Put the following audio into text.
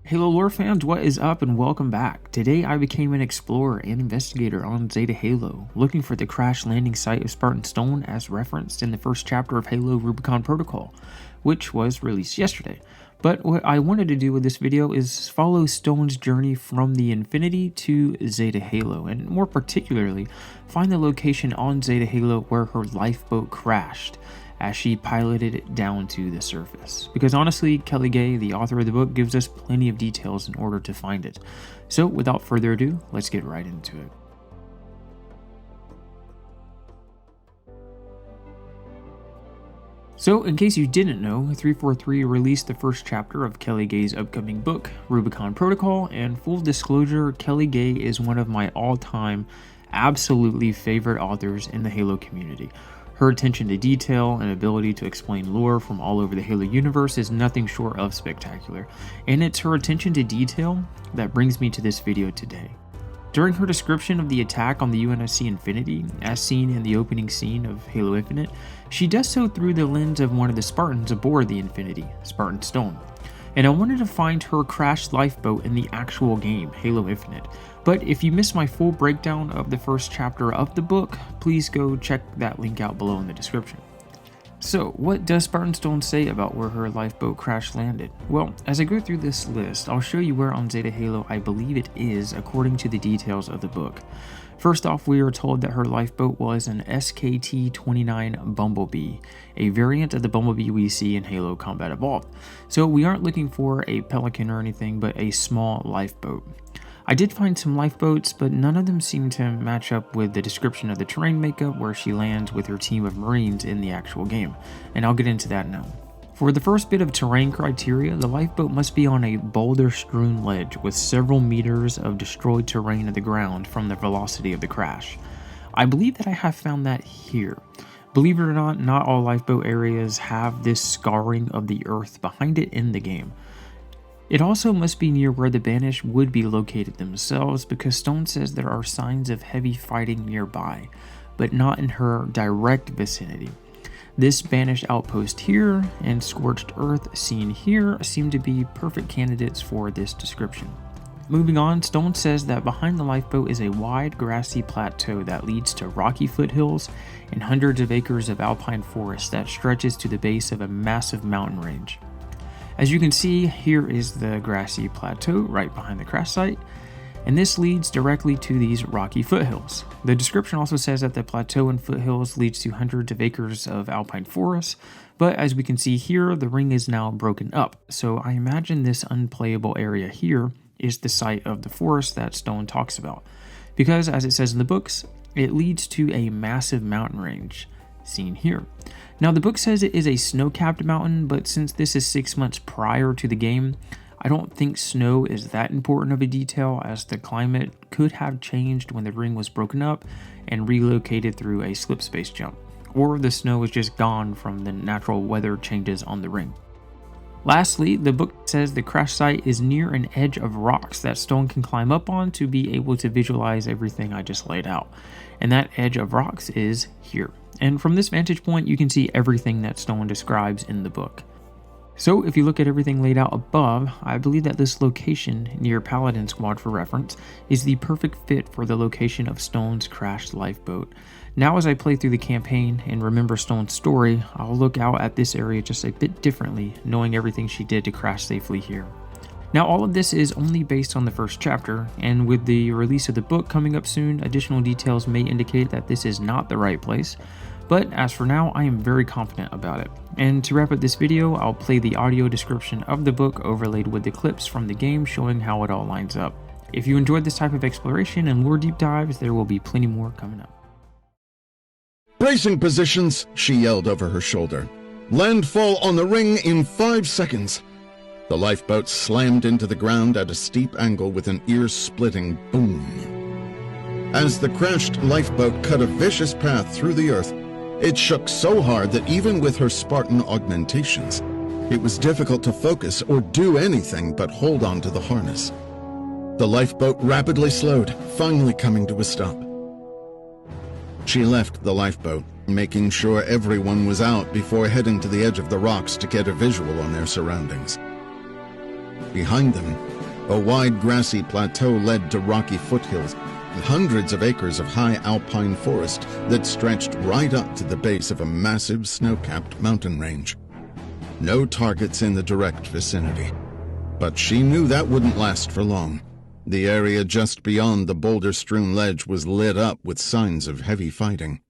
Halo lore fans, what is up and welcome back. Today I became an explorer and investigator on Zeta Halo, looking for the crash landing site of Spartan Stone as referenced in the first chapter of Halo Rubicon Protocol, which was released yesterday. But what I wanted to do with this video is follow Stone's journey from the Infinity to Zeta Halo, and more particularly, find the location on Zeta Halo where her lifeboat crashed as she piloted it down to the surface. Because honestly, Kelly Gay, the author of the book, gives us plenty of details in order to find it. So without further ado, let's get right into it. So, in case you didn't know, 343 released the first chapter of Kelly Gay's upcoming book, Rubicon Protocol, and full disclosure, Kelly Gay is one of my all-time, absolutely favorite authors in the Halo community. Her attention to detail and ability to explain lore from all over the Halo universe is nothing short of spectacular, and it's her attention to detail that brings me to this video today. During her description of the attack on the UNSC Infinity, as seen in the opening scene of Halo Infinite, she does so through the lens of one of the Spartans aboard the Infinity, Spartan Stone. And I wanted to find her crashed lifeboat in the actual game, Halo Infinite. But if you missed my full breakdown of the first chapter of the book, please go check that link out below in the description. So, what does Spartan Stone say about where her lifeboat crash landed? Well, as I go through this list, I'll show you where on Zeta Halo I believe it is according to the details of the book. First off, we are told that her lifeboat was an SKT-29 Bumblebee, a variant of the Bumblebee we see in Halo Combat Evolved. So we aren't looking for a Pelican or anything, but a small lifeboat. I did find some lifeboats, but none of them seem to match up with the description of the terrain makeup where she lands with her team of Marines in the actual game, and I'll get into that now. For the first bit of terrain criteria, the lifeboat must be on a boulder-strewn ledge with several meters of destroyed terrain of the ground from the velocity of the crash. I believe that I have found that here. Believe it or not all lifeboat areas have this scarring of the earth behind it in the game. It also must be near where the Banished would be located themselves, because Stone says there are signs of heavy fighting nearby, but not in her direct vicinity. This Banished outpost here and Scorched Earth seen here seem to be perfect candidates for this description. Moving on, Stone says that behind the lifeboat is a wide grassy plateau that leads to rocky foothills and hundreds of acres of alpine forest that stretches to the base of a massive mountain range. As you can see, here is the grassy plateau right behind the crash site, and this leads directly to these rocky foothills. The description also says that the plateau and foothills leads to hundreds of acres of alpine forest, but as we can see here, the ring is now broken up, so I imagine this unplayable area here is the site of the forest that Stone talks about, because as it says in the books, it leads to a massive mountain range, seen here. Now the book says it is a snow-capped mountain, but since this is 6 months prior to the game, I don't think snow is that important of a detail, as the climate could have changed when the ring was broken up and relocated through a slip space jump, or the snow was just gone from the natural weather changes on the ring. Lastly, the book says the crash site is near an edge of rocks that Stone can climb up on to be able to visualize everything I just laid out, and that edge of rocks is here. And from this vantage point, you can see everything that Stone describes in the book. So if you look at everything laid out above, I believe that this location near Paladin Squad for reference is the perfect fit for the location of Stone's crashed lifeboat. Now as I play through the campaign and remember Stone's story, I'll look out at this area just a bit differently, knowing everything she did to crash safely here. Now all of this is only based on the first chapter, and with the release of the book coming up soon, additional details may indicate that this is not the right place. But as for now, I am very confident about it. And to wrap up this video, I'll play the audio description of the book overlaid with the clips from the game showing how it all lines up. If you enjoyed this type of exploration and lore deep dives, there will be plenty more coming up. "Bracing positions," she yelled over her shoulder. "Landfall on the ring in 5 seconds." The lifeboat slammed into the ground at a steep angle with an ear-splitting boom. As the crashed lifeboat cut a vicious path through the earth, it shook so hard that even with her Spartan augmentations, it was difficult to focus or do anything but hold on to the harness. The lifeboat rapidly slowed, finally coming to a stop. She left the lifeboat, making sure everyone was out before heading to the edge of the rocks to get a visual on their surroundings. Behind them, A wide grassy plateau led to rocky foothills, with hundreds of acres of high alpine forest that stretched right up to the base of a massive snow-capped mountain range. No targets in the direct vicinity. But she knew that wouldn't last for long. The area just beyond the boulder-strewn ledge was lit up with signs of heavy fighting.